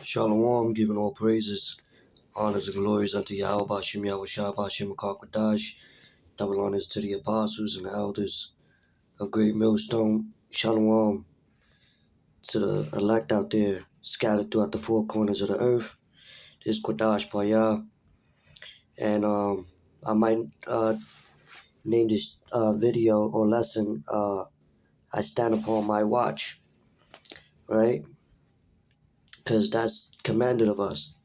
Shalom, giving all praises, honors, and glories unto Yahweh, Bashim Yahweh Shah, Bashim Akakwadash, double honors to the apostles and the elders of Great Millstone. Shalom to the elect out there, scattered throughout the four corners of the earth. This is Kwadash Payah, and I might name this video or lesson, I stand upon my watch, right? Because that's commanded of us,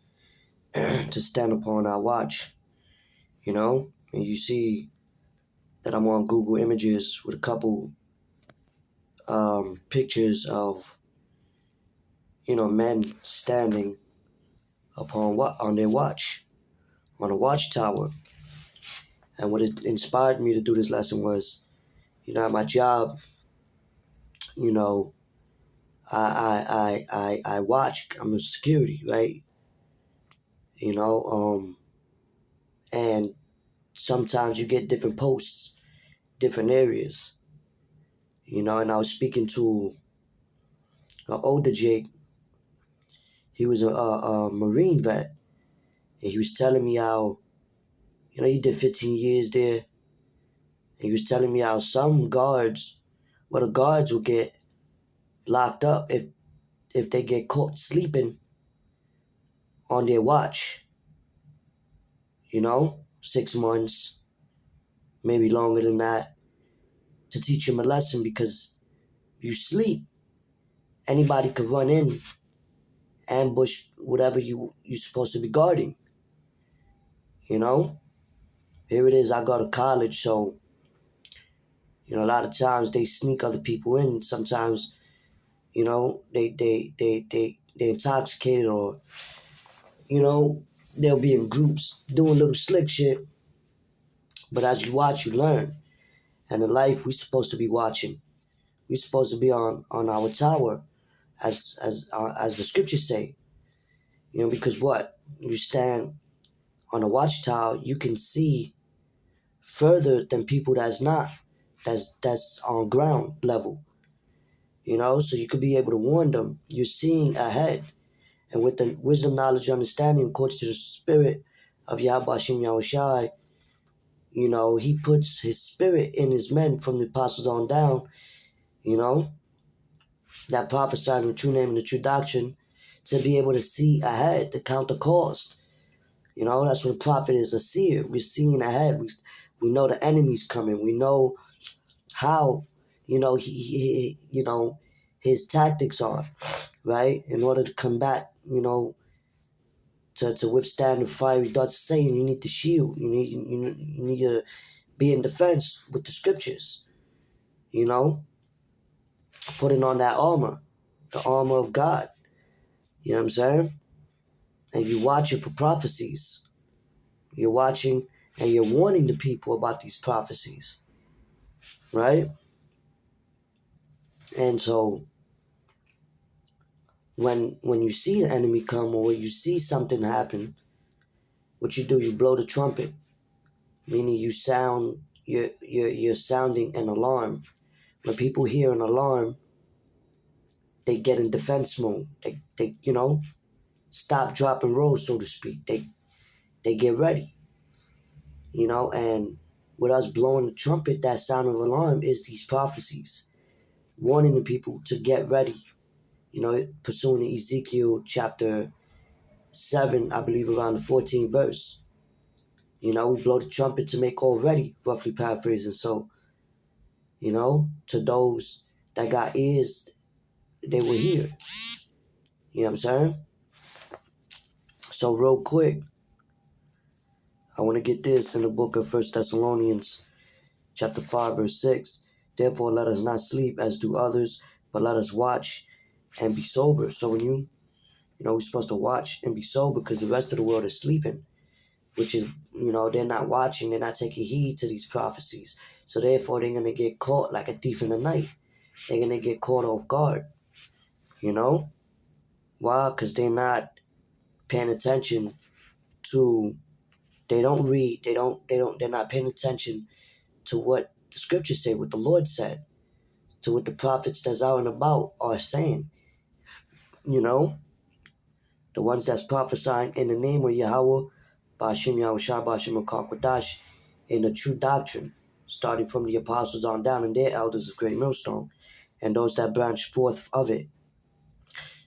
to stand upon our watch, and you see that I'm on Google Images with a couple pictures of men standing on their watch, on a watchtower. And what it inspired me to do this lesson was, at my job, I watch. I'm a security, right? And sometimes you get different posts, different areas. And I was speaking to an older Jake. He was a Marine vet, and he was telling me how, he did 15 years there. And he was telling me how some guards, the guards will get locked up if they get caught sleeping on their watch. 6 months, maybe longer than that, to teach them a lesson, because you sleep. Anybody could run in, ambush whatever you're supposed to be guarding. Here it is, I go to college, so a lot of times they sneak other people in. Sometimes, they intoxicated, or they'll be in groups doing little slick shit. But as you watch, you learn. And in life, we're supposed to be watching. We're supposed to be on our tower, as the scriptures say. Because what? You stand on a watchtower, you can see further than people that's on ground level. So you could be able to warn them. You're seeing ahead. And with the wisdom, knowledge, understanding, according to the spirit of Yahweh Bashim Yahweh Shai, he puts his spirit in his men from the apostles on down, that prophesied in the true name and the true doctrine, to be able to see ahead, to count the cost. That's what a prophet is, a seer. We're seeing ahead. We know the enemy's coming. We know how, he his tactics are, right? In order to combat, to withstand the fiery darts of Satan, you need the shield. You need to be in defense with the scriptures. Putting on that armor, the armor of God. You know what I'm saying? And you're watching for prophecies. You're watching and you're warning the people about these prophecies, right? And so when you see the enemy come, or you see something happen, what you do, you blow the trumpet, meaning you're sounding an alarm. When people hear an alarm, they get in defense mode. They stop, drop, and roll, so to speak. They get ready. And with us blowing the trumpet, that sound of alarm is these prophecies, warning the people to get ready. Pursuing Ezekiel chapter 7, I believe around the 14th verse. We blow the trumpet to make all ready, roughly paraphrasing. So, to those that got ears, they will hear. You know what I'm saying? So real quick, I want to get this in the book of 1 Thessalonians chapter 5, verse 6. Therefore, let us not sleep as do others, but let us watch and be sober. So when we're supposed to watch and be sober, because the rest of the world is sleeping, which is, they're not watching, they're not taking heed to these prophecies. So therefore, they're going to get caught like a thief in the night. They're going to get caught off guard. Why? Because they're not paying attention to, they don't read, they're not paying attention to what the scriptures say, what the Lord said, to what the prophets that's out and about are saying. The the ones that's prophesying in the name of Yahweh, Bashim Yahushua, Bashim Akakwadash, in the true doctrine, starting from the apostles on down and their elders of Great Millstone, and those that branch forth of it.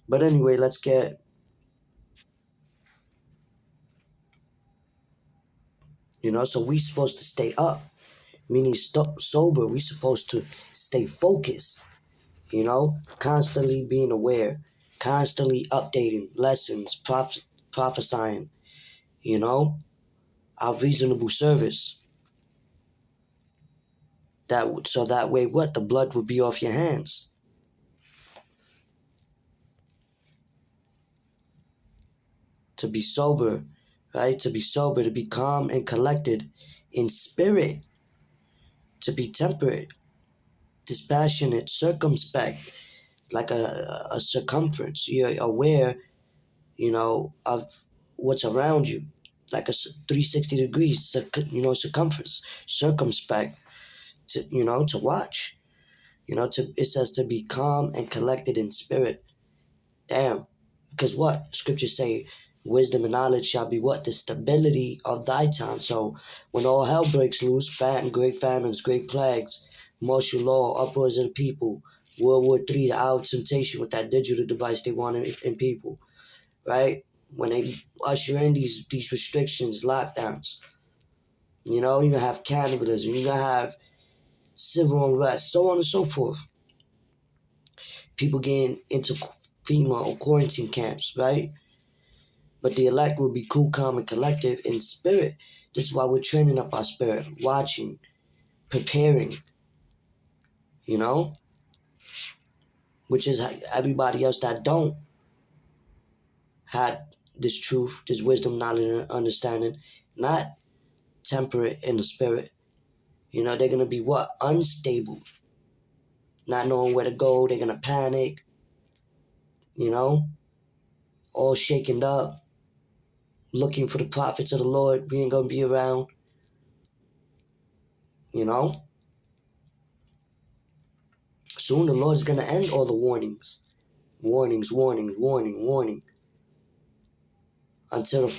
But anyway, let's get, so we supposed to stay up, meaning sober. We supposed to stay focused, constantly being aware, constantly updating lessons, prophesying, our reasonable service. So that way, the blood would be off your hands. To be sober, right? To be sober, to be calm and collected in spirit, to be temperate, dispassionate, circumspect, like a circumference. You're aware, of what's around you, like a 360 degrees, circumference, circumspect, to watch, it says to be calm and collected in spirit. Damn. Because what? Scriptures say, wisdom and knowledge shall be what? The stability of thy time. So when all hell breaks loose, great famines, great plagues, martial law, uproars of the people, World War III, the hour of temptation with that digital device they want in people, right? When they usher in these restrictions, lockdowns, you're going to have cannibalism, you're going to have civil unrest, so on and so forth. People getting into FEMA or quarantine camps, right? But the elect will be cool, calm, and collective in spirit. This is why we're training up our spirit, watching, preparing, which is everybody else that don't have this truth, this wisdom, knowledge, and understanding, not temperate in the spirit. They're going to be what? Unstable. Not knowing where to go. They're going to panic, all shaken up, looking for the prophets of the Lord. We ain't going to be around, Soon the Lord's going to end all the warnings. Warnings, warning, warning, warning. Until that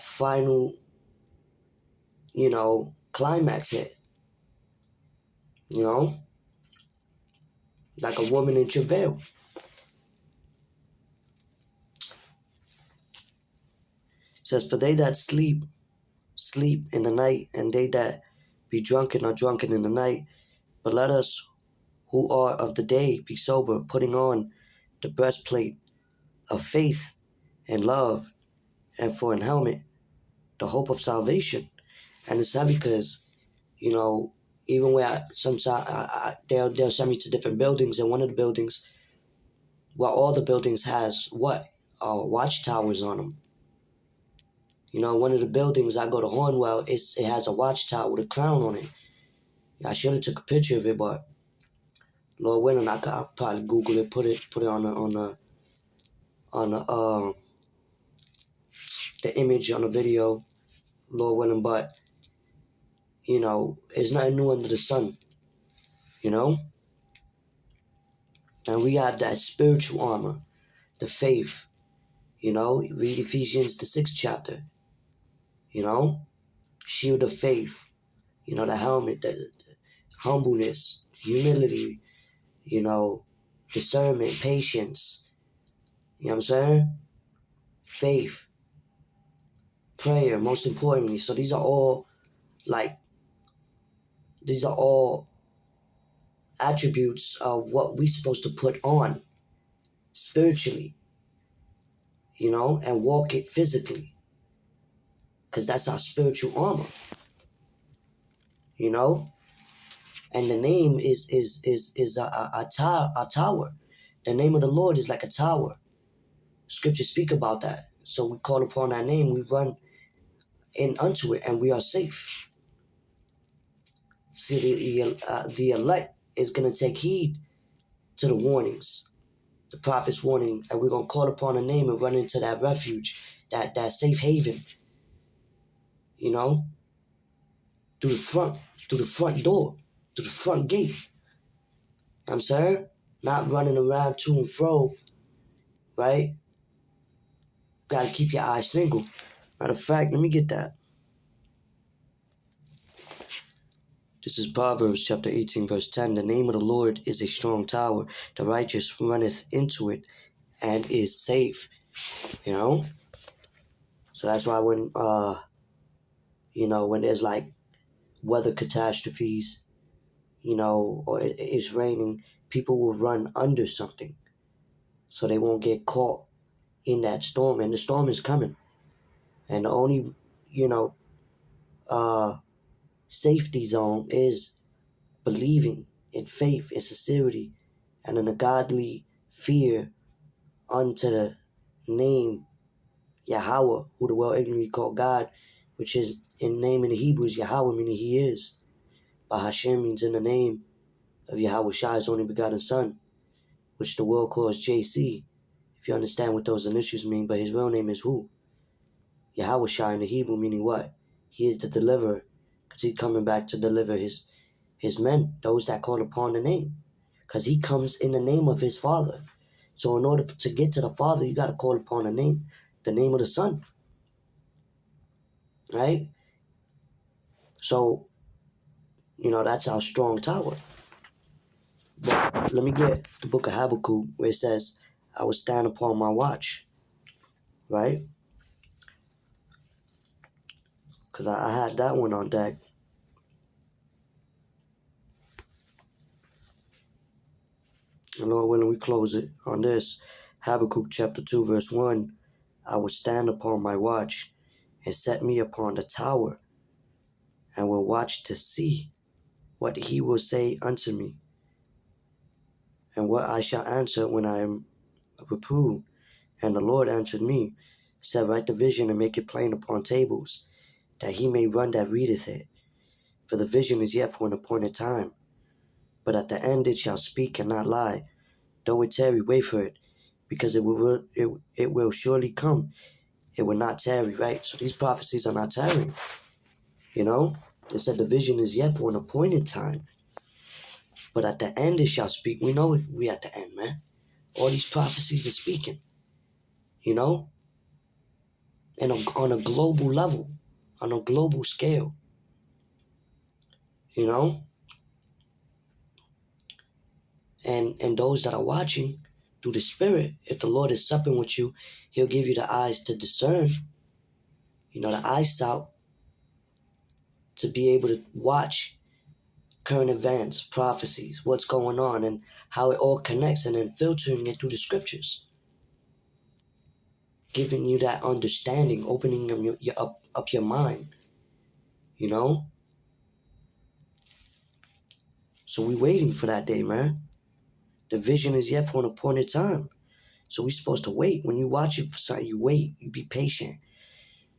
final, climax hit. Like a woman in travail. It says, for they that sleep in the night, and they that be drunken are drunken in the night. But let us who are of the day be sober, putting on the breastplate of faith and love, and for an helmet, the hope of salvation. And it's heavy because, even where sometimes they'll send me to different buildings, and one of the buildings, all the buildings has what? Watchtowers on them. One of the buildings I go to Hornwell, it has a watchtower with a crown on it. I should have took a picture of it, but Lord willing, I'll probably Google it, put it on the image on the video, Lord willing. But it's nothing new under the sun, and we have that spiritual armor, the faith. Read Ephesians the 6th chapter. Shield of faith. The helmet, the humbleness, humility. Discernment, patience. You know what I'm saying? Faith, prayer, most importantly. So these are all attributes of what we're supposed to put on spiritually, and walk it physically. Because that's our spiritual armor, And the name is a tower. The name of the Lord is like a tower. Scriptures speak about that. So we call upon that name, we run in unto it, and we are safe. See, the elect is going to take heed to the warnings, the prophet's warning, and we're going to call upon a name and run into that refuge, that safe haven, through the front door, through the front gate. You know what I'm saying? Not running around to and fro, right? got to keep your eyes single. Matter of fact, let me get that. This is Proverbs chapter 18, verse 10. The name of the Lord is a strong tower. The righteous runneth into it and is safe. You know? So that's why when, when there's like weather catastrophes, or it's raining, people will run under something so they won't get caught in that storm. And the storm is coming. And the only, safety zone is believing in faith and sincerity and in a godly fear unto the name Yahweh, who the world ignorantly call God, which is in name in the Hebrew is Yahweh, meaning He is. But Hashem means in the name of Yahweh Shai, His only begotten Son, which the world calls JC, if you understand what those initials mean. But His real name is who? Yahweh Shai in the Hebrew, meaning what? He is the deliverer, because He's coming back to deliver His men, those that call upon the name, because He comes in the name of His Father. So in order to get to the Father, you got to call upon the name of the Son, right? So, that's our strong tower. But let me get the book of Habakkuk where it says, I will stand upon my watch, right? Because I had that one on deck. And Lord willing, we close it on this. Habakkuk chapter 2, verse 1. I will stand upon my watch and set me upon the tower and will watch to see what He will say unto me and what I shall answer when I am reproved. And the Lord answered me, said, write the vision and make it plain upon tables, that he may run that readeth it. For the vision is yet for an appointed time, but at the end it shall speak and not lie. Though it tarry, wait for it, because it will surely come. It will not tarry, right? So these prophecies are not tarrying. They said the vision is yet for an appointed time, but at the end it shall speak. We know we at the end, man. All these prophecies are speaking, and on a global level, on a global scale, and those that are watching through the Spirit, if the Lord is supping with you, He'll give you the eyes to discern, the eyesight to be able to watch current events, prophecies, what's going on, and how it all connects, and then filtering it through the scriptures, giving you that understanding, opening up your mind, So we're waiting for that day, man. The vision is yet for an appointed time. So we're supposed to wait. When you watch it for something, you wait. You be patient.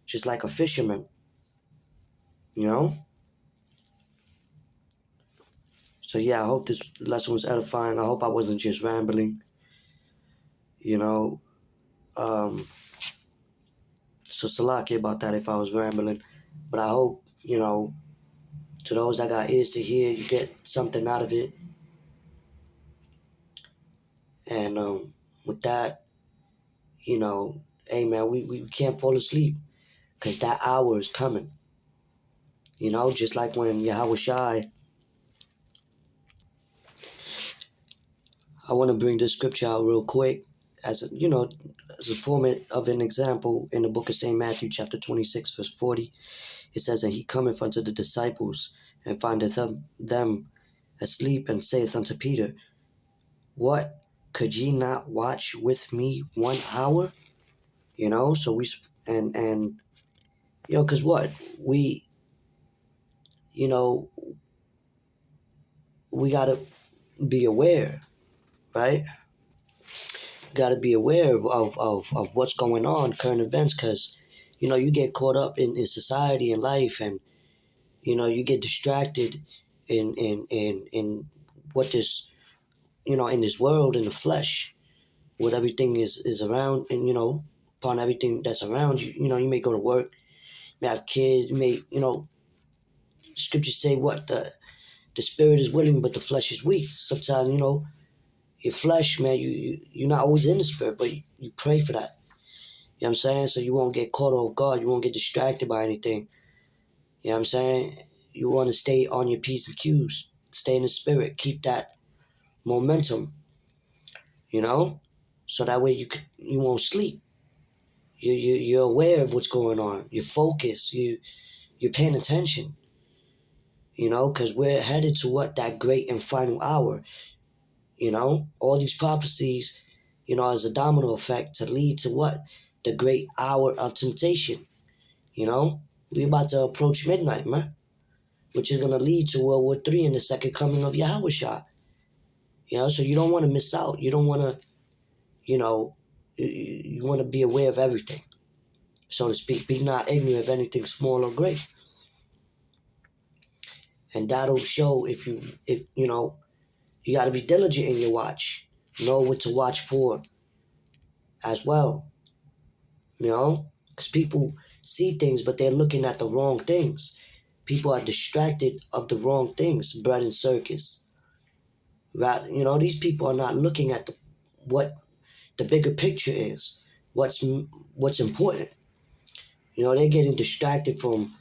Just like a fisherman, So yeah, I hope this lesson was edifying. I hope I wasn't just rambling, So salaki about that if I was rambling. But I hope, to those that got ears to hear, you get something out of it. And with that, hey man, we can't fall asleep, because that hour is coming. Just like when Yahweh Shai, I want to bring this scripture out real quick as a form of an example in the book of St. Matthew chapter 26 verse 40. It says, and he cometh unto the disciples and findeth them asleep, and saith unto Peter, what, could ye not watch with me 1 hour? So we, and because what? We got to be aware, right? Got to be aware of what's going on, current events, because, you get caught up in society and life, and, you get distracted in what this, in this world, in the flesh, what everything is around, and, upon everything that's around you, you may go to work, you may have kids, you may, scriptures say what? The spirit is willing, but the flesh is weak. Sometimes, your flesh, man, you're not always in the spirit, but you pray for that. You know what I'm saying? So you won't get caught off guard. You won't get distracted by anything. You know what I'm saying? You want to stay on your P's and Q's. Stay in the spirit. Keep that momentum, you know? So that way you won't sleep. You're aware of what's going on. You're focused. You're paying attention. You know, because we're headed to what? That great and final hour. You know? All these prophecies, you know, as a domino effect to lead to what? The great hour of temptation. You know? We're about to approach midnight, man. Which is going to lead to World War III and the second coming of Yahushua. You know, so you don't want to miss out. You don't want to, you know, you want to be aware of everything, so to speak. Be not ignorant of anything small or great. And that'll show if you know, you got to be diligent in your watch. Know what to watch for as well. You know, because people see things, but they're looking at the wrong things. People are distracted of the wrong things, bread and circus. Right? You know, these people are not looking at what the bigger picture is. What's important. You know, they're getting distracted from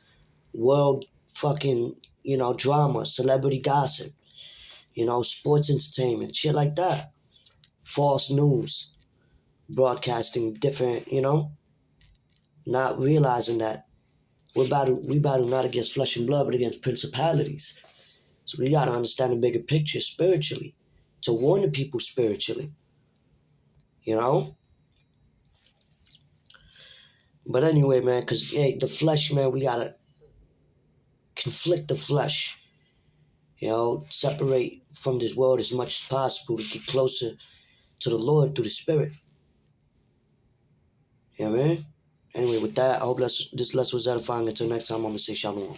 world fucking, you know, drama, celebrity gossip, you know, sports entertainment, shit like that. False news, broadcasting different, you know, not realizing that we battle not against flesh and blood, but against principalities. So we gotta understand the bigger picture spiritually, to warn the people spiritually, you know? But anyway, man, because, hey, the flesh, man, we gotta conflict the flesh. You know, separate from this world as much as possible to get closer to the Lord through the Spirit. You know what I mean? Anyway, with that, I hope this lesson was edifying. Until next time, I'm going to say shalom.